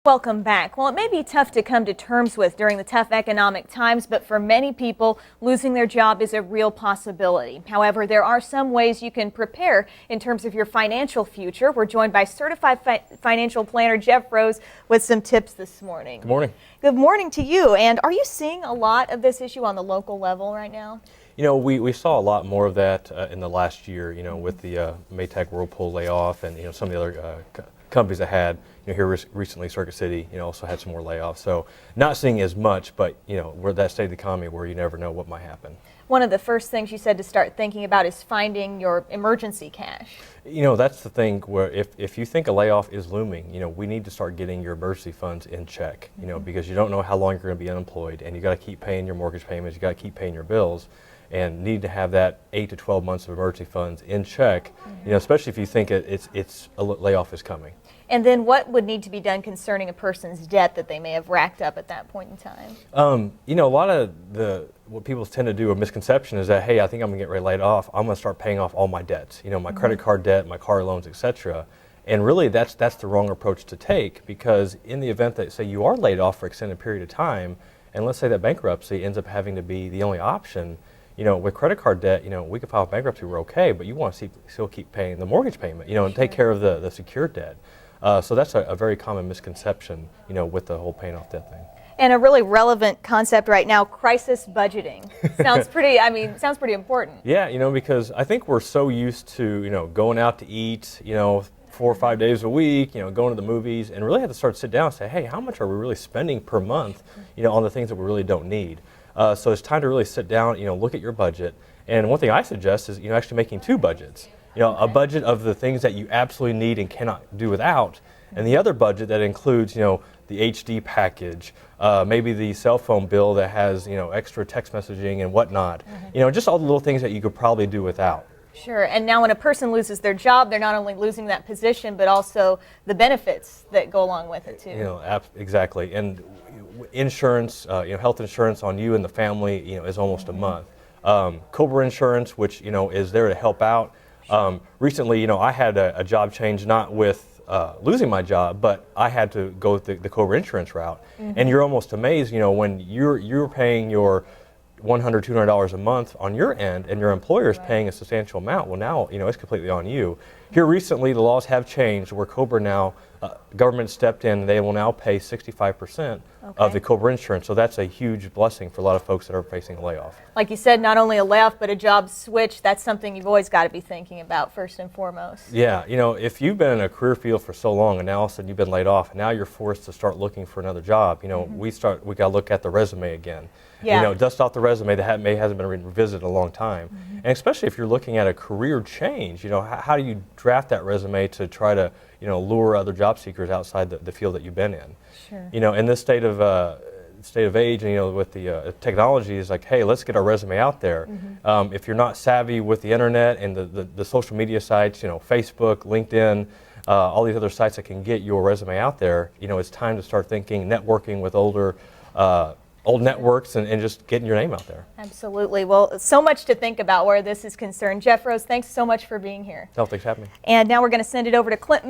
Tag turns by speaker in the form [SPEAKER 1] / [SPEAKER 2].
[SPEAKER 1] Welcome back. Well, it may be tough to come to terms with during the tough economic times, but for many people, losing their job is a real possibility. However, there are some ways you can prepare in terms of your financial future. We're joined by certified financial planner Jeff Rose with some tips this morning.
[SPEAKER 2] Good morning. Good
[SPEAKER 1] morning to you. And are you seeing a lot of this issue on the local level right now?
[SPEAKER 2] You know, we saw a lot more of that in the last year, with the Maytag Whirlpool layoff and, some of the other companies that had, here recently, Circuit City, also had some more layoffs. So not seeing as much, but, we're that state of the economy where you never know what might happen.
[SPEAKER 1] One of the first things you said to start thinking about is finding your emergency cash.
[SPEAKER 2] That's the thing where if you think a layoff is looming, we need to start getting your emergency funds in check, because you don't know how long you're going to be unemployed, and you got to keep paying your mortgage payments, you got to keep paying your bills, and need to have that 8 to 12 months of emergency funds in check, especially if you think it's a layoff is coming.
[SPEAKER 1] And then what would need to be done concerning a person's debt that they may have racked up at that point in time?
[SPEAKER 2] A lot of what people tend to do, a misconception is that, hey, I think I'm going to get ready laid off, I'm going to start paying off all my debts, my credit card debt, my car loans, etc. And really that's the wrong approach to take, because in the event that, say, you are laid off for an extended period of time, and let's say that bankruptcy ends up having to be the only option, with credit card debt, we could file bankruptcy, we're okay, but you want to still keep paying the mortgage payment, and take care of the secured debt. So that's a very common misconception, with the whole paying off debt thing.
[SPEAKER 1] And a really relevant concept right now, crisis budgeting. Sounds pretty important.
[SPEAKER 2] Yeah, because I think we're so used to, going out to eat, 4 or 5 days a week, going to the movies, and really have to start to sit down and say, hey, how much are we really spending per month, on the things that we really don't need? So it's time to really sit down, look at your budget. And one thing I suggest is, actually making 2 budgets. A budget of the things that you absolutely need and cannot do without, and the other budget that includes, the HD package, maybe the cell phone bill that has, extra text messaging and whatnot. Just all the little things that you could probably do without.
[SPEAKER 1] Sure. And now when a person loses their job, they're not only losing that position, but also the benefits that go along with it too.
[SPEAKER 2] Exactly. And insurance, health insurance on you and the family, is almost a month. COBRA insurance, which, is there to help out. Recently, I had a job change, not with losing my job, but I had to go the COBRA insurance route. And you're almost amazed, when you're paying your $100, $200 a month on your end, and your employer is paying a substantial amount. Well, now, it's completely on you. Here recently, the laws have changed where COBRA now, government stepped in, and they will now pay 65% of the COBRA insurance. So that's a huge blessing for a lot of folks that are facing a layoff.
[SPEAKER 1] Like you said, not only a layoff, but a job switch. That's something you've always got to be thinking about first and foremost.
[SPEAKER 2] Yeah, if you've been in a career field for so long, and now all of a sudden you've been laid off, and now you're forced to start looking for another job, we got to look at the resume again.
[SPEAKER 1] Yeah.
[SPEAKER 2] Dust off the resume that hasn't been revisited in a long time. And especially if you're looking at a career change, how do you draft that resume to try to, lure other job seekers outside the field that you've been in?
[SPEAKER 1] Sure.
[SPEAKER 2] In this state of age, and with the technology, is like, hey, let's get our resume out there. If you're not savvy with the internet and the social media sites, Facebook, LinkedIn, all these other sites that can get your resume out there, it's time to start thinking networking with old networks and just getting your name out there.
[SPEAKER 1] Absolutely. Well, so much to think about where this is concerned. Jeff Rose, thanks so much for being here.
[SPEAKER 2] No, thanks for having me.
[SPEAKER 1] And now we're going to send it over to Clinton.